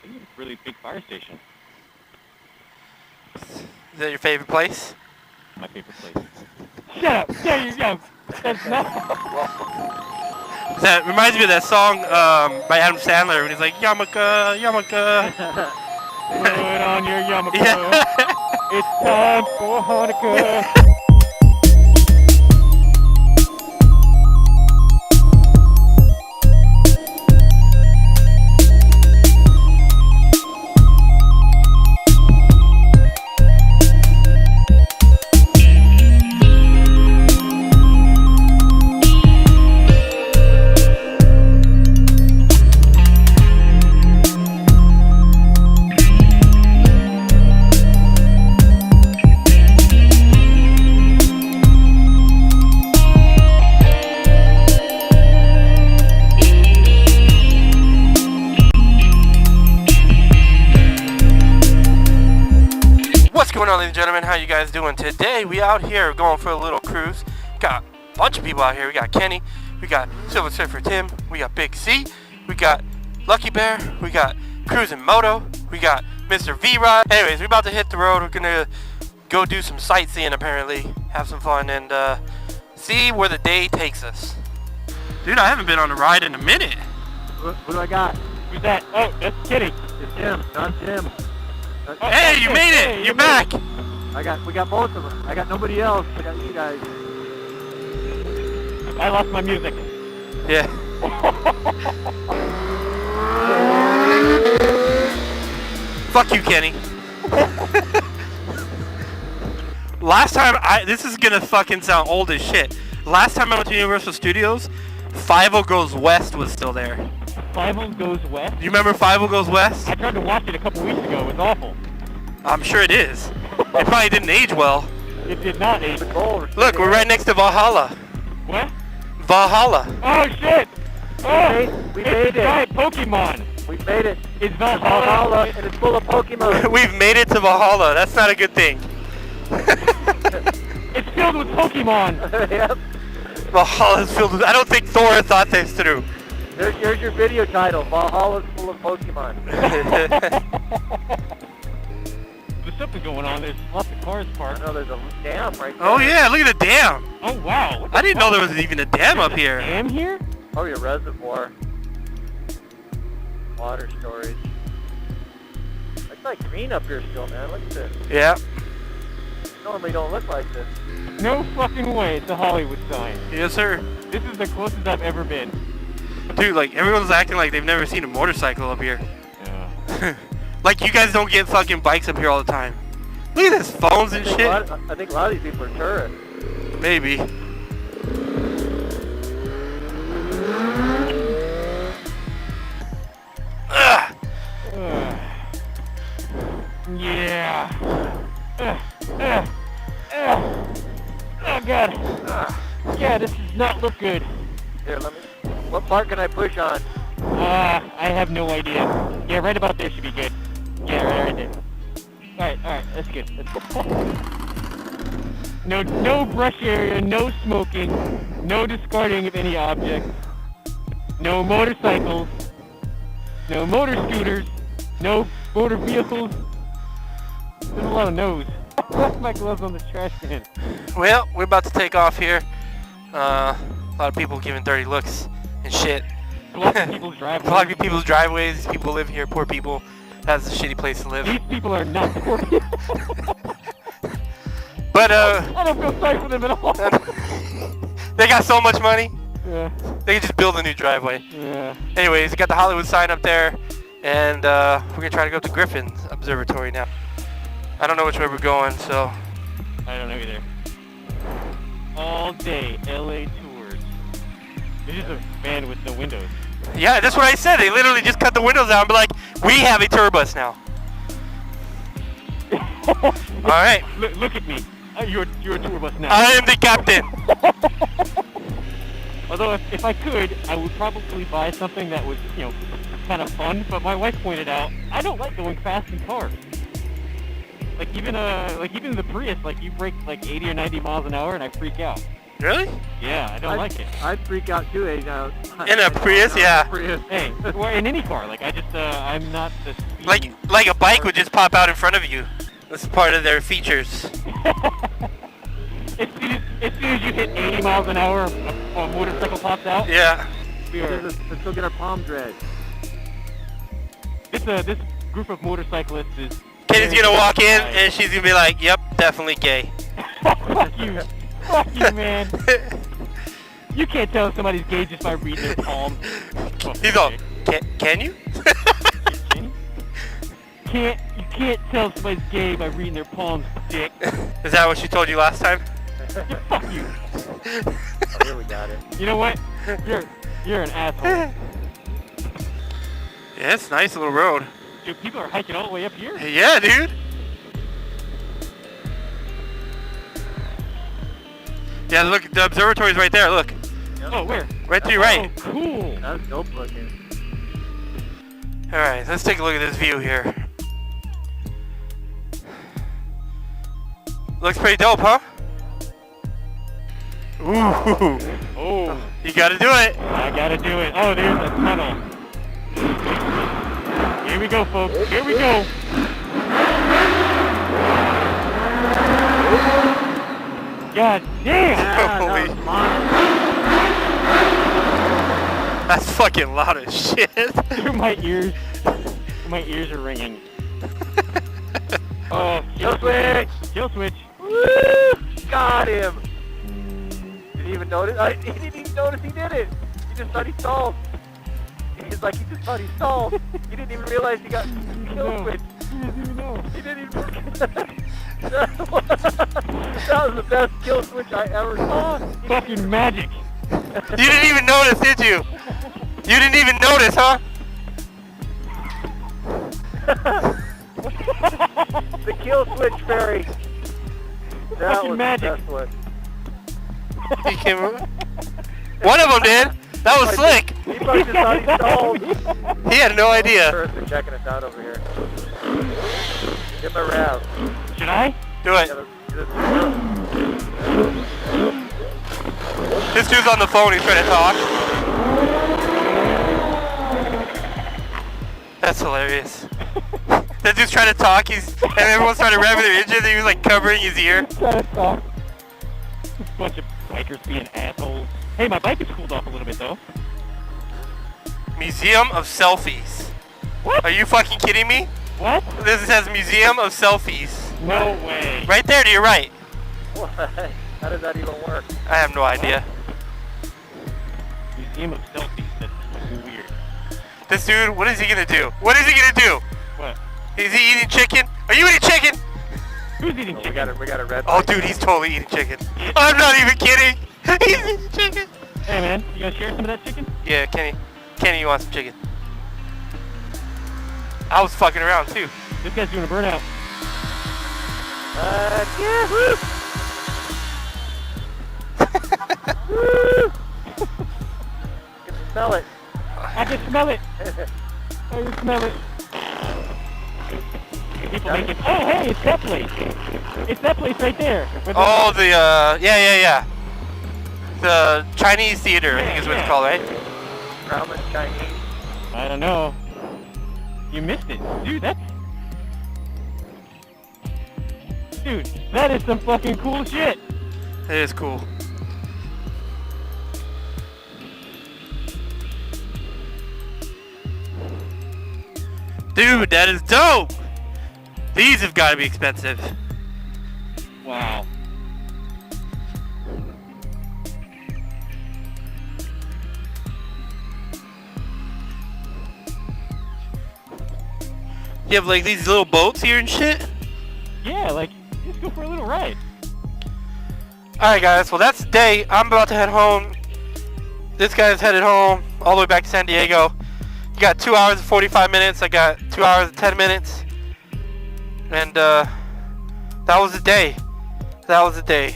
This is a really big fire station. Is that your favorite place? My favorite place. Shut up! There you go! That's not... That reminds me of that song by Adam Sandler when he's like, Yarmulke, Yarmulke. Put on your yarmulke. Yeah. It's time for Hanukkah. What's going on, ladies and gentlemen? How you guys doing? Today we out here going for a little cruise. Got a bunch of people out here. We got Kenny, we got SilverSurfer Tim, we got Big C, we got Lucky Bear, we got CruzinMoto, we got Mr. Vrod. Anyways, we're about to hit the road. We're gonna go do some sightseeing apparently, have some fun, and see where the day takes us. Dude, I haven't been on a ride in a minute. What do I got? Who's that? Oh, that's Kenny. It's Tim, not Tim. Hey, you made it! You're back! We got both of them. I got nobody else. I got you guys. I lost my music. Yeah. Fuck you, Kenny. Last time this is gonna fucking sound old as shit. Last time I went to Universal Studios, 5-0 Goes West was still there. 5-0 Goes West? You remember 5-0 Goes West? I tried to watch it a couple weeks ago. It was awful. I'm sure it is. It probably didn't age well. It did not age. Look, we're right next to Valhalla. What? Valhalla. Oh shit! Oh, We made it. Giant Pokemon. We made it. It's Valhalla, Valhalla. and it's full of Pokemon. We've made it to Valhalla. That's not a good thing. It's filled with Pokemon. Yep. Valhalla's filled with... I don't think Thor thought this through. Here's your video title. Valhalla's full of Pokemon. There's something going on. There's lots of cars I parked. know there's a dam right there. Oh yeah, look at the dam. Oh wow. What the I didn't know fuck? there was even a dam up here. Dam here? Probably a reservoir. Water storage. It's like green up here still, man. Look at this. Yeah. Normally don't look like this. No fucking way. It's a Hollywood sign. Yes, sir. This is the closest I've ever been. Dude, like, everyone's acting like they've never seen a motorcycle up here. Yeah. Like, you guys don't get fucking bikes up here all the time. Look at this, phones and shit. I think a lot of these people are tourists. Maybe. Ugh. Yeah. Oh god. Yeah, this does not look good. Here, let me. What part can I push on? I have no idea. Yeah, right about there should be good. Yeah, right there. Alright, that's good. That's good. No brush area, no smoking, no discarding of any objects, no motorcycles, no motor scooters, no motor vehicles. There's a lot of no's. Left my gloves on the trash can. Well, we're about to take off here. A lot of people giving dirty looks and shit. Blocking people's driveways. Blocking people's driveways. These people live here. Poor people. That's a shitty place to live. These people are not poor people. But I don't feel sorry for them at all. they got so much money. Yeah. They can just build a new driveway. Yeah. Anyways, we got the Hollywood sign up there, and we're gonna try to go up to Griffin Observatory now. I don't know which way we're going, so. I don't know either. All day LA tours. This is a van with no windows. Yeah, that's what I said. They literally just cut the windows out and be like, we have a tour bus now. Alright. Look at me. You're a tour bus now. I am the captain. Although if I could, I would probably buy something that was, kind of fun, but my wife pointed out, I don't like going fast in cars. Like even the Prius, like you break like 80 or 90 miles an hour and I freak out. Really? Yeah, I don't like it. I'd freak out too, you know. In a Prius, yeah. Prius. Hey, well, in any car, like I'm not the speed. Like a bike would just pop out in front of you. That's part of their features. As soon as you hit 80 miles an hour, a motorcycle pops out. Yeah. Let's go get our palm dread. This group of motorcyclists is... Kenny's gonna walk in and she's gonna be like, yep, definitely gay. Fuck you. Fuck you, man. You can't tell if somebody's gay just by reading their palm. He's all, can you? You can't tell if somebody's gay by reading their palms, dick. Is that what she told you last time? Fuck you. Oh, here we got it. You know what? You're an asshole. Yeah, it's a nice little road. Dude, people are hiking all the way up here. Yeah, dude. Yeah, look, the observatory's right there, look. Yep. Oh, where? Right to your right. Oh, cool. That's dope looking. Alright, let's take a look at this view here. Looks pretty dope, huh? Ooh. Oh. You gotta do it. I gotta do it. Oh, there's a tunnel. Here we go, folks. Here we go. God damn! Holy. That's fucking loud as shit. My ears are ringing. Oh, Kill switch! Kill switch. Woo! Got him! Did he even notice? He didn't even notice he did it! He just thought he stalled. He's like, he just thought he stalled. He didn't even realize he got kill switch. He didn't even know. He didn't even... That was the best kill switch I ever saw. Fucking magic. You didn't even notice, did you? You didn't even notice, huh? The kill switch fairy. That Fucking was magic. the best one. He came. One of them did. That was slick. He probably just thought he stalled. He had no idea. First, they're checking us out over here. Get my rev. Should I? Do it. This dude's on the phone. He's trying to talk. That's hilarious. That dude's trying to talk. And everyone's trying to revving their engine. And he was like covering his ear. Trying to talk. Bunch of bikers being assholes. Hey, my bike has cooled off a little bit though. Museum of Selfies. What? Are you fucking kidding me? What? This says Museum of Selfies. No way. Right there to your right. What? How does that even work? I have no idea. Museum of selfies. That's weird. This dude, what is he gonna do? What is he gonna do? What? Is he eating chicken? Are you eating chicken? Who's eating Oh, chicken? we got a red Oh, light. dude, he's totally eating chicken. I'm not even kidding. He's eating chicken. Hey man, you gonna share some of that chicken? Yeah, Kenny, you want some chicken? I was fucking around too. This guy's doing a burnout. Yeah, woo! Woo! You can smell it. I can smell it. I can smell it. People making. Oh hey, it's that place. It's that place right there. Oh, the yeah. The Chinese theater, I think is what it's called, right? Ramen Chinese. I don't know. You missed it, dude. Dude, that is some fucking cool shit. It is cool. Dude, that is dope. These have got to be expensive. Wow. You have like these little boats here and shit? Yeah, like, just go for a little ride. Alright guys, well that's the day. I'm about to head home. This guy's headed home all the way back to San Diego. You got 2 hours and 45 minutes. I got 2 hours and 10 minutes. And that was the day. That was the day.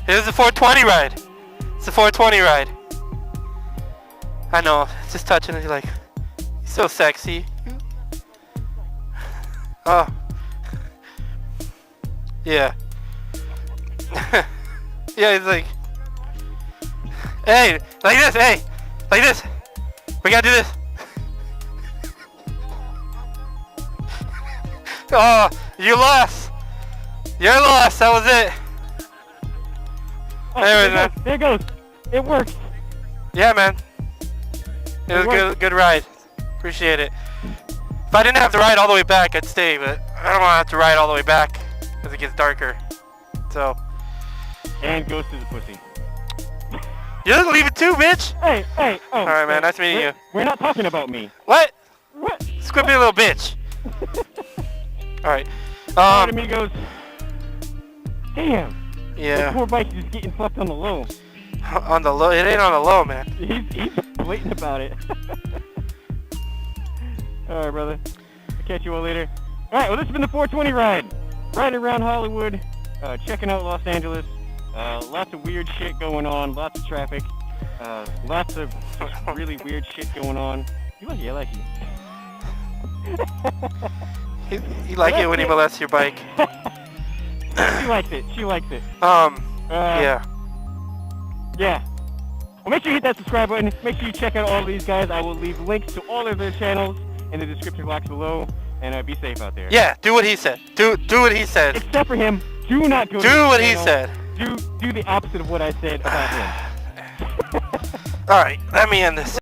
It was a 420 ride. It's a 420 ride. I know, it's just touching it like, so sexy. Oh. Yeah. Yeah, he's like, hey, like this, hey, like this. We gotta do this. Oh, you lost. You're lost. That was it. Oh, There there it goes. It works. Yeah, man. It was a good ride. Appreciate it. If I didn't have to ride all the way back, I'd stay, but I don't want to have to ride all the way back because it gets darker. So. And Ghost is a pussy. You just leave it too, bitch. Hey, hey. Oh, all right, man. Nice meeting you. We're not talking about me. What? What? Quit being a little bitch. All right. Alright, amigos. Damn. Yeah. The poor bike is getting fucked on the low. On the low? It ain't on the low, man. He's blatant about it. Alright, brother. I'll catch you all later. Alright, well, this has been the 420 ride. Riding around Hollywood, checking out Los Angeles. Lots of weird shit going on, lots of traffic. Lots of really weird shit going on. You like it, I like it. You like it when he molests your bike. She likes it. She likes it. Yeah. Yeah. Well, make sure you hit that subscribe button. Make sure you check out all of these guys. I will leave links to all of their channels in the description box below. And be safe out there. Yeah, do what he said. Do what he said. Except for him, do not go to Do what he channel. said. Do the opposite of what I said about him. Alright, let me end this.